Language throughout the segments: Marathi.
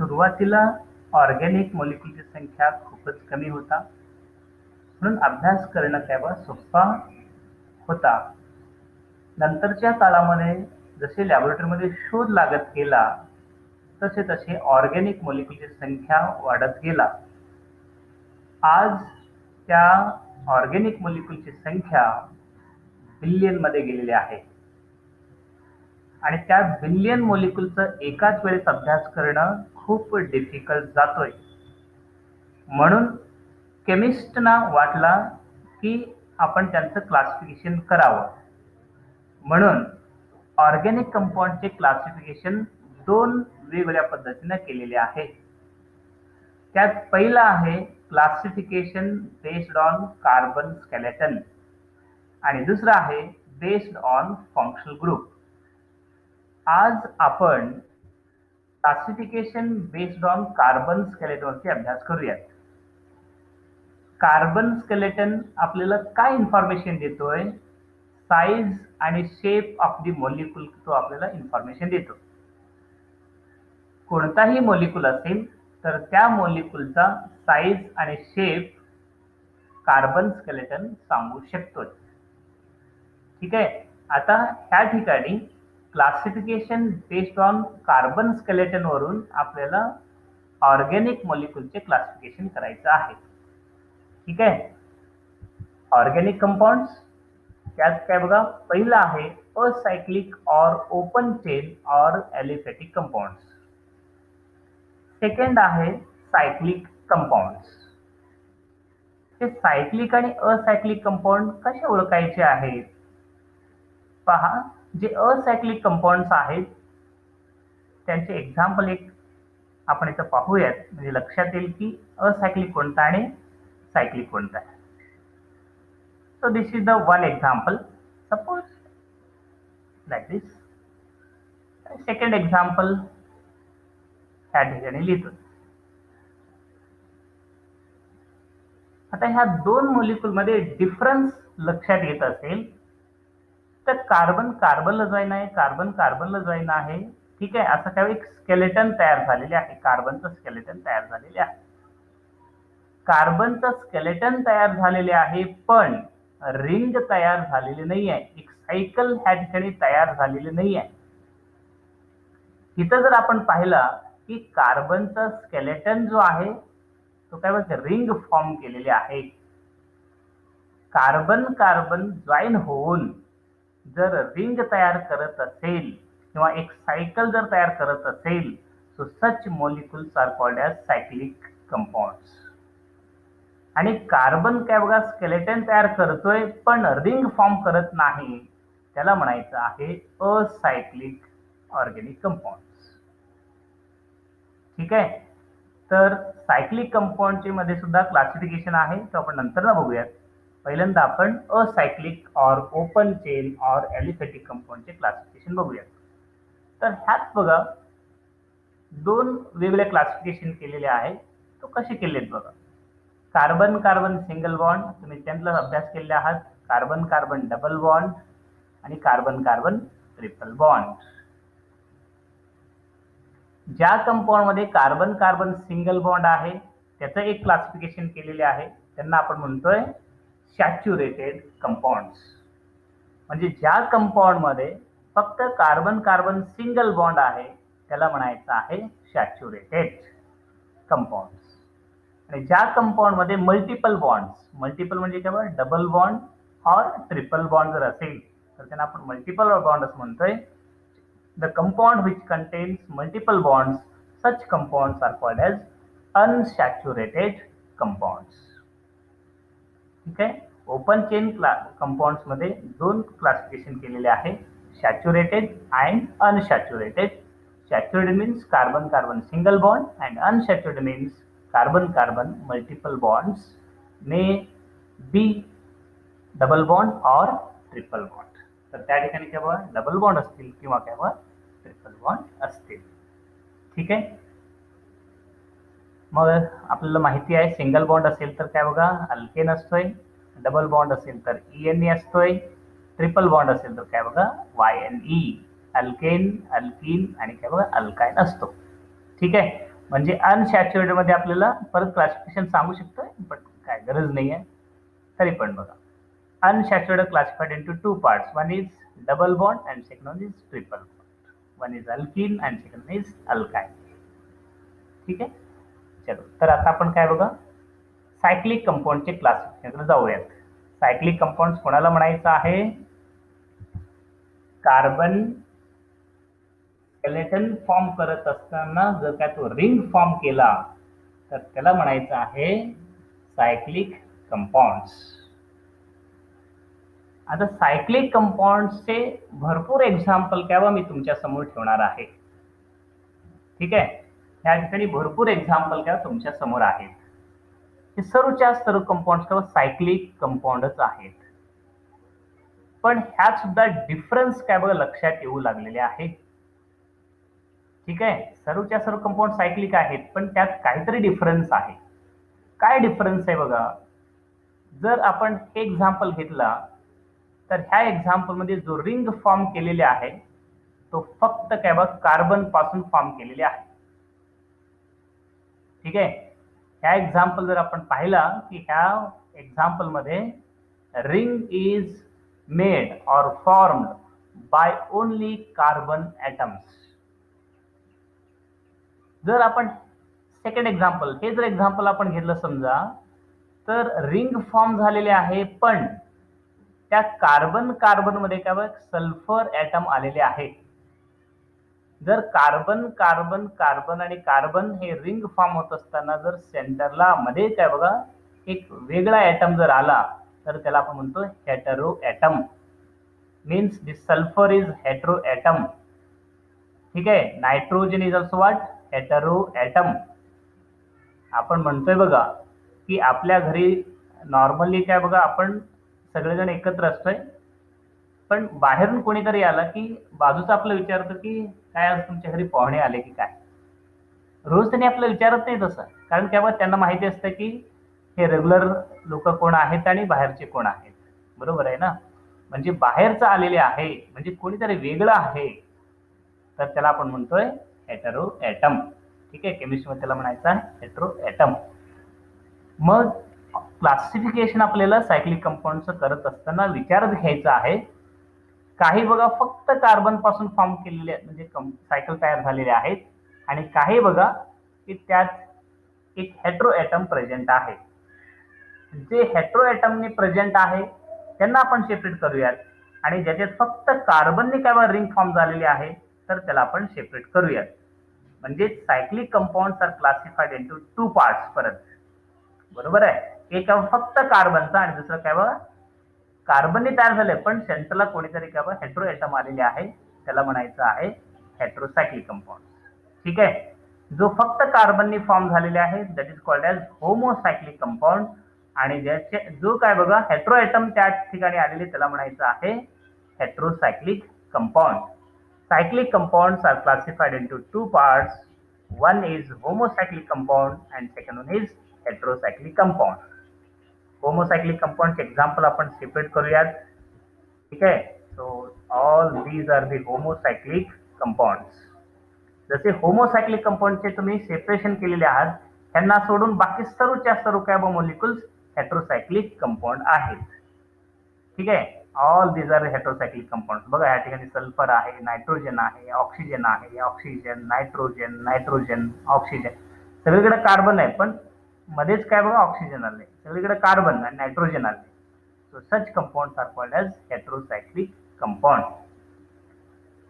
सुरुवातीला ऑर्गॅनिक मॉलिक्यूलची संख्या खूपच कमी होता, म्हणून अभ्यास करणं त्यावर सोपा होता. नंतरच्या काळामध्ये जसे लॅबोरेटरीमध्ये शोध लागत गेला तसे तसे ऑर्गॅनिक मॉलिक्यूलची संख्या वाढत गेला. आज त्या ऑर्गॅनिक मॉलिक्यूलची संख्या बिलियनमध्ये गेलेली आहे आणि त्या बिलियन मॉलिक्यूलचा एकाच वेळेस अभ्यास करणं खूप डिफिकल्ट जातोय. म्हणून केमिस्टना वाटला की आपण त्यांचं क्लासिफिकेशन करावं. म्हणून ऑर्गॅनिक कंपाऊंडचे क्लासिफिकेशन 2 वेगवेगळ्या पद्धतीने केलेले आहे. त्यात पहिला आहे classification based on carbon skeleton आणि दुसरा आहे बेस्ड ऑन फंक्शनल ग्रुप. आज आपण क्लासिफिकेशन बेस्ड ऑन कार्बन स्केलेटनवरती अभ्यास करूयात. कार्बन स्केलेटन आपल्याला काय इन्फॉर्मेशन देतोय? साइज आणि शेप ऑफ द मॉलिक्यूल तो आपल्याला इन्फॉर्मेशन देतो. कोणताही मॉलिक्यूल असेल तर त्या मॉलिक्यूलचा साइज आणि शेप कार्बन स्केलेटन सांगू शकतो. ठीक आहे. आता ह्या ठिकाणी classification based on carbon skeleton वरून आपल्याला ऑर्गॅनिक मॉलिक्यूलचे क्लासिफिकेशन करायचं आहे. ठीक आहे. ऑर्गॅनिक कंपाऊंड्स त्यात काय बघा, पहिला आहे असायक्लिक और ओपन चेन और ॲलिफॅटिक कंपाऊंड्स. सेकंड आहे सायक्लिक कंपाऊंड्स. हे सायक्लिक आणि असायक्लिक कंपाऊंड कसे ओळखायचे आहेत? पहा, जे असायक्लिक कंपाऊंड्स आहेत त्यांचे एक्झाम्पल एक आपण इथं पाहूयात, म्हणजे लक्षात येईल की असायक्लिक कोणता आणि सायक्लिक कोणता आहे. So this is the one example. Suppose like this. Second example ह्या ठिकाणी लिहितो. आता ह्या 2 मॉलिक्यूल मध्ये डिफरन्स लक्षात येत असेल तर कार्बन कार्बनला जॉईन आहे, कार्बन कार्बनला जॉईन आहे. ठीक आहे. असं काही एक स्केलेटन तयार झालेले आहे, कार्बनचं स्केलेटन तयार झालेले आहे. कार्बनचं स्केलेटन तयार झालेले आहे पण रिंग तयार झालेली नाही आहे, एक सायकल ह्या ठिकाणी तयार झालेली नाही आहे. इथं जर आपण पाहिला की कार्बनचा स्केलेटन जो आहे तो काय बघ रिंग फॉर्म केलेले आहे. कार्बन कार्बन जॉईन होऊन जर रिंग तयार करत असेल किंवा एक सायकल जर तयार करत असेल so such molecules are called as cyclic compounds. आणि कार्बन काय बघा स्केलेटन तयार करतोय पण रिंग फॉर्म करत नाही, त्याला म्हणायचं आहे असायक्लिक ऑर्गॅनिक कंपाऊंड्स. ठीक आहे. तर सायक्लिक कंपाऊंडचे मध्ये सुद्धा क्लासिफिकेशन आहे, तो आपण नंतर बघूयात. पहिल्यांदा आपण असायक्लिक और ओपन चेन और ॲलिफॅटिक कंपाऊंडचे क्लासिफिकेशन बघूयात. तर ह्यात बघा 2 वेगळे क्लासिफिकेशन केलेले आहे. तो कसे केलेत बघा. कार्बन कार्बन सिंगल बॉन्ड, तुम्ही त्यांना अभ्यास केले आहात. कार्बन कार्बन डबल बॉन्ड आणि कार्बन कार्बन ट्रिपल बॉन्ड. ज्या कंपाऊंड मध्ये कार्बन कार्बन सिंगल बॉन्ड आहे त्याचं एक क्लासिफिकेशन केलेले आहे, त्यांना आपण म्हणतोय सॅच्युरेटेड कंपाऊंड्स. म्हणजे ज्या कंपाऊंड मध्ये फक्त कार्बन कार्बन सिंगल बॉन्ड आहे त्याला म्हणायचं आहे सॅच्युरेटेड कंपाऊंड्स. आणि ज्या कंपाऊंड मध्ये मल्टिपल बॉन्ड्स, मल्टिपल म्हणजे काय, डबल बॉन्ड और ट्रिपल बॉन्ड जर असेल तर त्यांना आपण मल्टिपल बॉन्ड असं म्हणतोय. The compound which contains multiple bonds, such compounds are called as unsaturated compounds. ठीक आहे. ओपन चेन कंपाऊंड्स मध्ये 2 क्लासिफिकेशन केलेले आहे, saturated and unsaturated. Saturated means carbon carbon single bond and unsaturated means carbon carbon multiple bonds may be double bond और ट्रिपल बॉन्ड. तर त्या ठिकाणी केव्हा डबल बॉन्ड असतील किंवा केव्हा ट्रिपल बॉन्ड असतील. ठीक आहे. मग आपल्याला माहिती आहे सिंगल बॉन्ड असेल तर काय बघा अल्केन असतोय, डबल बॉन्ड असेल तर ENE असतोय, ट्रिपल बॉन्ड असेल तर काय बघा YNE, अल्केन अल्कीन आणि काय बघा अल्काइन असतो. ठीक आहे. म्हणजे अनसॅच्युरेटेड मध्ये आपल्याला परत क्लासिफिकेशन सांगू शकतोय, पण काय गरज नाही आहे. तरी पण बघा, unsaturated classified into two parts. One is double bond and second one is triple bond. One is alkene and second one is alkyne. ठीक आहे. चलो, तर आता आपण काय बघा, सायक्लिक कंपाऊंडचे क्लासिफिकेशन जाऊयात. सायक्लिक कंपाऊंड कोणाला म्हणायचं आहे? कार्बन स्केलेटन फॉर्म करत असताना जर काय तो रिंग फॉर्म केला तर त्याला म्हणायचं आहे सायक्लिक कंपाऊंड्स. आता सायक्लिक कंपाऊंड्सचे भरपूर एक्झाम्पल काय मी तुमच्या समोर ठेवणार आहे. ठीक आहे. या ठिकाणी भरपूर एक्झाम्पल काय तुमच्या समोर आहेत. हे सर्वच्या सर्व कंपाऊंड्स किंवा सायक्लिक कंपाऊंडच आहेत. पण ह्यात सुद्धा डिफरन्स काय बघा लक्षात येऊ लागलेले आहे. ठीक आहे. सर्वच्या सर्व कंपाऊंड सायक्लिक आहेत, पण त्यात काहीतरी डिफरन्स आहे. काय डिफरन्स आहे बघा. जर आपण हे एक्झाम्पल घेतला तर ह्या एक्झाम्पल मध्ये जो रिंग फॉर्म केलेले आहे तो फक्त काय बघ कार्बन पासून फॉर्म केलेले आहे. ठीक आहे. ह्या एक्झाम्पल जर आपण पाहिला की ह्या एक्झाम्पल मध्ये रिंग इज मेड और formed by only carbon atoms. जर आपण सेकंड एक्झाम्पल, हे जर एक्झाम्पल आपण घेतलं समजा, तर रिंग फॉर्म झालेले आहे, पण त्या कार्बन मध्ये काय बघ सल्फर ॲटम आलेले आहे. जर कार्बन कार्बन कार्बन आणि कार्बन हे रिंग फॉर्म होत असताना जर सेंटरला मध्ये काय बघा एक वेगळा ॲटम जर आला तर त्याला आपण म्हणतो hetero atom. Means this sulphur is hetero atom. ठीक आहे. Nitrogen is also what hetero atom. आपण म्हणतोय बघा की आपल्या घरी नॉर्मली काय बघा आपण सगळेजण एकत्र असतोय, पण बाहेरून कोणीतरी आला की बाजूचा आपलं विचारतो की काय आज तुमच्या घरी पाहुणे आले की काय. रोज त्यांनी आपलं विचारत नाही तसं, कारण काय बघा त्यांना माहिती असतं की हे रेग्युलर लोक कोण आहेत आणि बाहेरचे कोण आहेत. बरोबर आहे ना. म्हणजे बाहेरचं आलेले आहे म्हणजे कोणीतरी वेगळं आहे, तर त्याला आपण म्हणतोय हेटेरो ॲटम. ठीक आहे. केमिस्ट्रीमध्ये त्याला म्हणायचं आहे हेटेरो ॲटम. मग क्लासिफिकेशन आपल्याला सायक्लिक कंपाऊंडचं करत असताना विचारात घ्यायचं आहे. काही बघा फक्त कार्बन पासून फॉर्म केलेले म्हणजे सायकल तयार झालेले आहेत, आणि काही बघा की त्यात एक हेटेरो ॲटम प्रेझेंट आहे. जे हेटेरो ॲटमने प्रेझेंट आहे त्यांना आपण सेपरेट करूयात, आणि ज्याच्यात फक्त कार्बनने काय रिंग फॉर्म झालेली आहे तर त्याला आपण सेपरेट करूयात. म्हणजे cyclic compounds are classified into two parts. परत बरोबर आहे. एक फक्त कार्बनचा आणि दुसरं काय बघा कार्बनने तयार झाले पण सेंटरला कोणीतरी काय बघा हेटेरो ॲटम आलेले आहे, त्याला म्हणायचं आहे हेटेरोसायक्लिक कंपाऊंड. ठीक आहे. जो फक्त कार्बनने फॉर्म झालेले आहे that is called as homocyclic compound, आणि ज्याचे जो काय बघा हेटेरो ॲटम त्या ठिकाणी आलेले त्याला म्हणायचं आहे हेटेरोसायक्लिक compound. Cyclic compounds are classified into two parts. One is homocyclic compound and second one is heterocyclic compound. Homocyclic compounds example आपण सेपरेट करूयात. ठीक आहे. So all these are the homocyclic compounds. जसे होमोसायक्लिक कंपाऊंडचे तुम्ही सेपरेशन केलेले आहात, त्यांना सोडून बाकी सर्वच्या सर्व काय मॉलिक्युल्स हेटेरोसायक्लिक कंपाऊंड आहेत. ठीक आहे. All these are heterocyclic compound. बघा या ठिकाणी सल्फर आहे, नायट्रोजन आहे, ऑक्सिजन आहे, ऑक्सिजन नायट्रोजन नायट्रोजन ऑक्सिजन. सगळीकडे कार्बन आहे पण मध्येच काय बघा ऑक्सिजन आले, सगळीकडे कार्बन आणि नायट्रोजन आले. So such compounds are called as heterocyclic compound.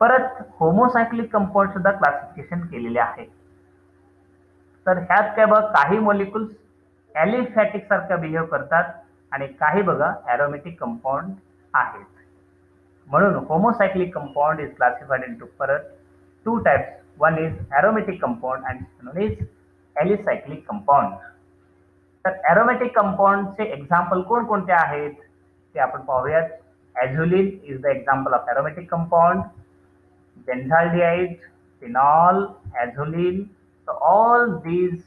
परत होमोसायक्लिक कंपाऊंड सुद्धा क्लासिफिकेशन केलेले आहे. तर ह्यात काय बघा काही मॉलिक्युल्स ॲलिफॅटिक सारखं बिहेव करतात आणि काही बघा ॲरोमॅटिक कंपाऊंड आहेत. म्हणून homocyclic compound is classified into परत two types. One is aromatic compound and second is alicyclic compound. तर ॲरोमॅटिक कंपाऊंडचे एक्झाम्पल कोणकोणते आहेत ते आपण पाहूयात. Azoline is the example of aromatic compound. Benzaldehyde, phenol, azoline. So all these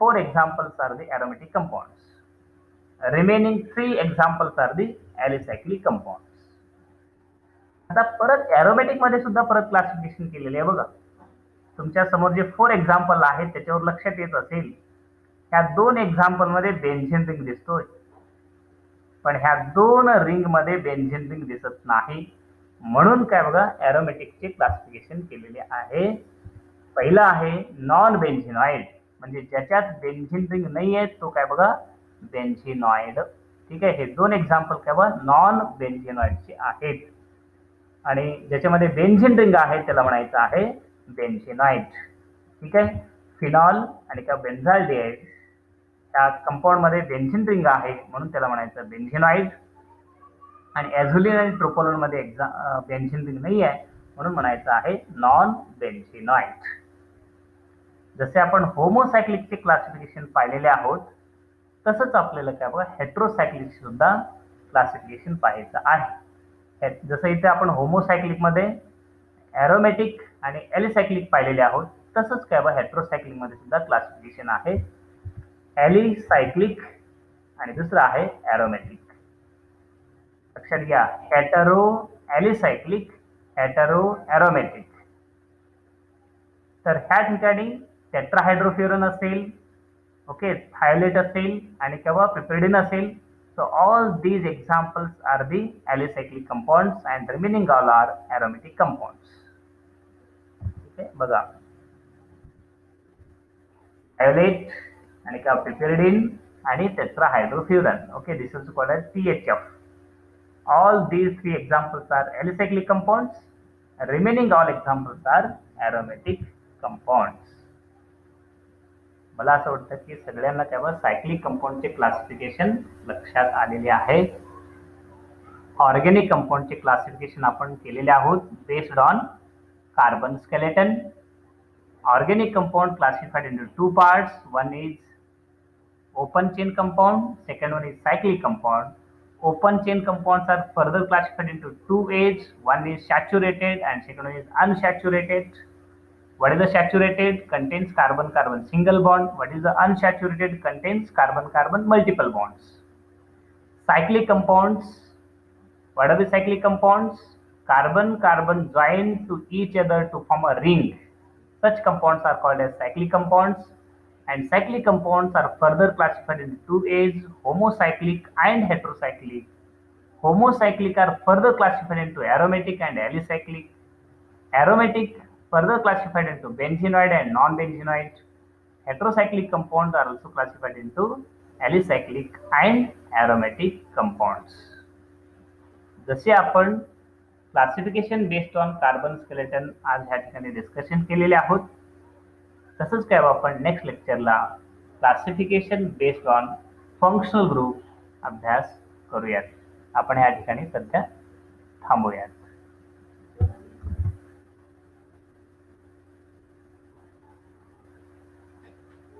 four examples are the aromatic compounds. Remaining three examples are the alicyclic compounds. आता परत aromatic मध्ये सुद्धा परत क्लासिफिकेशन केलेले आहे बघा. तुमच्या समोर जे 4 एक्झाम्पल आहेत त्याच्यावर लक्षात येत असेल, ह्या 2 एक्झाम्पल मध्ये बेन्झीन रिंग दिसतोय, पण ह्या 2 रिंग मध्ये बेन्झीन रिंग दिसत नाही. म्हणून काय बघा, एरोमॅटिकचे क्लासिफिकेशन केलेले आहे. पहिला आहे नॉन बेन्झिनॉइड, म्हणजे ज्याच्यात बेन्झीन रिंग नाही आहे तो काय बघा, बेन्झिनॉइड. ठीक आहे, हे 2 एक्झाम्पल काय बघा नॉन बेन्झिनॉइडचे आहेत. आणि ज्याच्यामध्ये बेन्झीन रिंग आहे त्याला म्हणायचं आहे बेन्झिनॉइड. ठीक आहे, फिनॉल आणि काय बेन्झाल्डिहाइड त्या कंपाऊंड मध्ये बेन्झीन रिंग आहे म्हणून त्याला म्हणायचं बेन्झिनॉइड. आणि ॲझोलिन आणि ट्रोपोलोन मध्ये बेन्झीन रिंग नाही आहे म्हणून म्हणायचं आहे नॉन बेन्झिनॉइड. जसे आपण होमोसायक्लिकचे क्लासिफिकेशन पाहिलेले आहोत, तसंच आपल्याला काय बघा हेट्रोसायक्लिक सुद्धा क्लासिफिकेशन पाहायचं आहे. जसं इथे आपण होमोसायक्लिक मध्ये एरोमॅटिक आणि ॲलिसायक्लिक पाहिलेले आहोत, तसंच काय बघा हेट्रोसायक्लिक मध्ये सुद्धा क्लासिफिकेशन आहे, ॲलिसायक्लिक आणि दुसरं आहे एरोमॅटिक. लक्षात घ्या, हेटेरो ॲलिसायक्लिक, हेटेरो एरोमॅटिक. तर ह्या ठिकाणी टेट्राहायड्रोफ्युरन असेल, ओके, थायलेट असेल आणि किंवा पिपेरिडिन असेल. So all these examples are the alicyclic compounds and remaining all are aromatic compounds. Okay, बघा, थायलेट आणि किंवा पिपेरिडिन आणि टेट्राहायड्रोफ्युरन. Okay, this is called as THF. All these 3 examples are alicyclic compounds. Remaining all examples are aromatic compounds. मला असं वाटतं की सगळ्यांना तेव्हा सायक्लिक कंपाऊंडचे क्लासिफिकेशन लक्षात आलेले आहे. ऑर्गॅनिक कंपाऊंडचे क्लासिफिकेशन आपण केलेले आहोत based on carbon skeleton. Organic compound classified into 2 parts. One is open chain compound, second one is cyclic compound. Open chain compounds are further classified into 2 A's. One is saturated and second one is unsaturated. What is the saturated? Contains carbon-carbon single bond. What is the unsaturated? Contains carbon-carbon multiple bonds. Cyclic compounds. What are the cyclic compounds? Carbon-carbon join to each other to form a ring. Such compounds are called as cyclic compounds. And cyclic compounds are further classified into 2 A's, homocyclic and heterocyclic. Homocyclic are further classified into aromatic and alicyclic. Aromatic further classified into benzenoid and non-benzenoid. Heterocyclic compounds are also classified into alicyclic and aromatic compounds. जसे आपण classification based on carbon skeleton आज ह्या ठिकाणी डिस्कशन केलेले आहोत, तसंच काय आपण नेक्स्ट लेक्चरला classification based on functional group अभ्यास करूयात. आपण ह्या ठिकाणी सध्या थांबूयात.